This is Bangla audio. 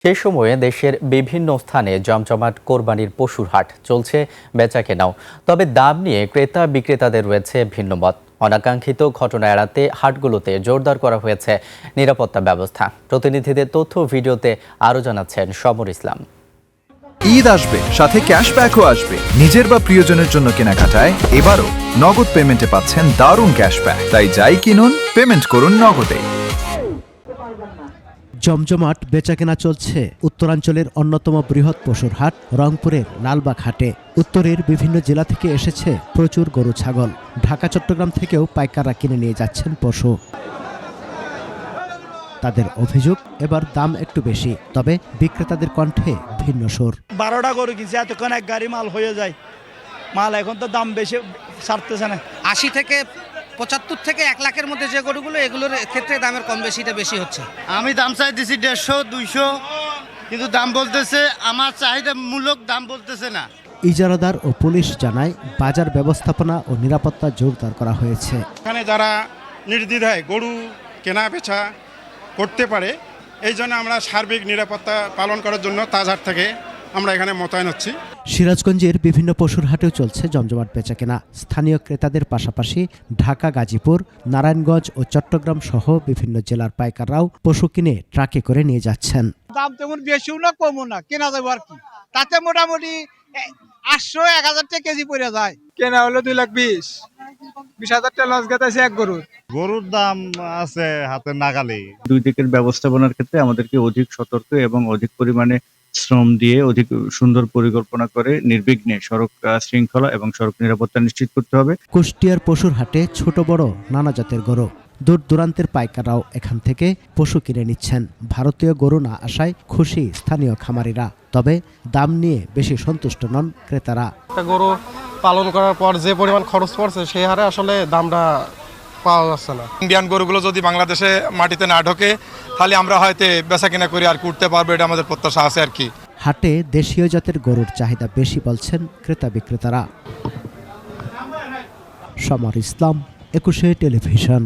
সেই সময়ে দেশের বিভিন্ন স্থানে জমজমাট কোরবানির পশুর হাট চলছে, বেচাকেনাও। তবে দাম নিয়ে ক্রেতা বিক্রেতাদের রয়েছে ভিন্ন মত। অনাকাঙ্ক্ষিত ঘটনা এড়াতে হাটগুলোতে জোরদার করা হয়েছে নিরাপত্তা ব্যবস্থা। প্রতিনিধিদের তথ্য ভিডিওতে আরও জানাচ্ছেন সমর ইসলাম। ঈদ আসবে, সাথে ক্যাশব্যাকও আসবে। নিজের বা প্রিয়জনের জন্য কেনাকাটায় এবারও নগদ পেমেন্টে পাচ্ছেন দারুণ ক্যাশব্যাক। তাই যাই কিনুন, পেমেন্ট করুন নগদে। জমজমাট বেচাকেনা চলছে উত্তরাঞ্চলের অন্যতম বৃহৎ পশুর হাট রংপুরের লালবাগ হাটে। উত্তরের বিভিন্ন জেলা থেকে এসেছে প্রচুর গরু ছাগল। ঢাকা চট্টগ্রাম থেকেও পাইকাররা কিনে নিয়ে যাচ্ছেন পশু। তাদের অভিযোগ, এবার দাম একটু বেশি, তবে বিক্রেতাদের কণ্ঠে ভিন্ন সুর। 12টা গরু কিনছি, এতক্ষণ এক গাড়ি মাল হয়ে যায়। মাল এখন তো দাম বেশি ছাড়তেছে না। 80 থেকে 75 থেকে 1 লাখের মধ্যে যে গরুগুলো, এগুলোর ক্ষেত্রে দামের কম বেশিটা বেশি হচ্ছে। আমি দাম চাই দিছি 150, 200, কিন্তু দাম বলতেছে আমার চাহিদা মূলক দাম বলতেছে না। ইজারাদার ও পুলিশ জানায়, বাজার ব্যবস্থাপনা ও নিরাপত্তা জোরদার করা হয়েছে। এখানে যারা নির্দ্বিধায় গরু কেনা বেচা করতে পারে, এই জন্য আমরা সার্বিক নিরাপত্তা পালন করার জন্য তাজহাট থেকে আমরা এখানে মোতায়েন হচ্ছি। সিরাজগঞ্জের বিভিন্ন পশুর হাটেও চলছে জমজমাট বেচাকেনা। স্থানীয় ক্রেতাদের পাশাপাশি ঢাকা, গাজীপুর, নারায়ণগঞ্জ ও চট্টগ্রাম সহ বিভিন্ন জেলার পাইকাররাও পশু কিনে ট্রাকে করে নিয়ে যাচ্ছেন। দাম তেমন বেশিও না কমও না, কেনা যাবে আর কি। তাতে মোটামুটি 800-1000 টাকা কেজি পড়ে যায়। কেনা হলো 2,20,000 টাকা লস গেছে এক গরুর। গরুর দাম আছে হাতের নাগালে। দুই দিকের ব্যবস্থাপনার ক্ষেত্রে আমাদেরকে অধিক সতর্ক এবং অধিক পরিমাণে শ্রম দিয়ে অধিক সুন্দর পরিকল্পনা করে নির্বিঘ্নে সড়ক শৃঙ্খলা এবং সড়ক নিরাপত্তা নিশ্চিত করতে হবে। কুষ্টিয়ার পশুর হাটে ছোট বড় নানা জাতের গরু। দূর দূরান্তের পাইকাররাও এখান থেকে পশু কিনে নিচ্ছেন। ভারতীয় গরু না আসায় খুশি স্থানীয় খামারিরা, তবে দাম নিয়ে বেশি সন্তুষ্ট নন ক্রেতারা। একটা গরু পালন করার পর যে পরিমাণ খরচ পড়ছে, সেই হারে আসলে দামটা পাওয়া যাচ্ছে না। ইন্ডিয়ান গরুগুলো যদি বাংলাদেশে মাটিতে না ঢোকে, তাহলে আমরা হয়তো বেচা কিনা করে আর করতে পারবো, এটা আমাদের প্রত্যাশা আছে আর কি। হাটে দেশীয় জাতের গরুর চাহিদা বেশি বলছেন ক্রেতা বিক্রেতারা। সমর ইসলাম, 21 টেলিভিশন।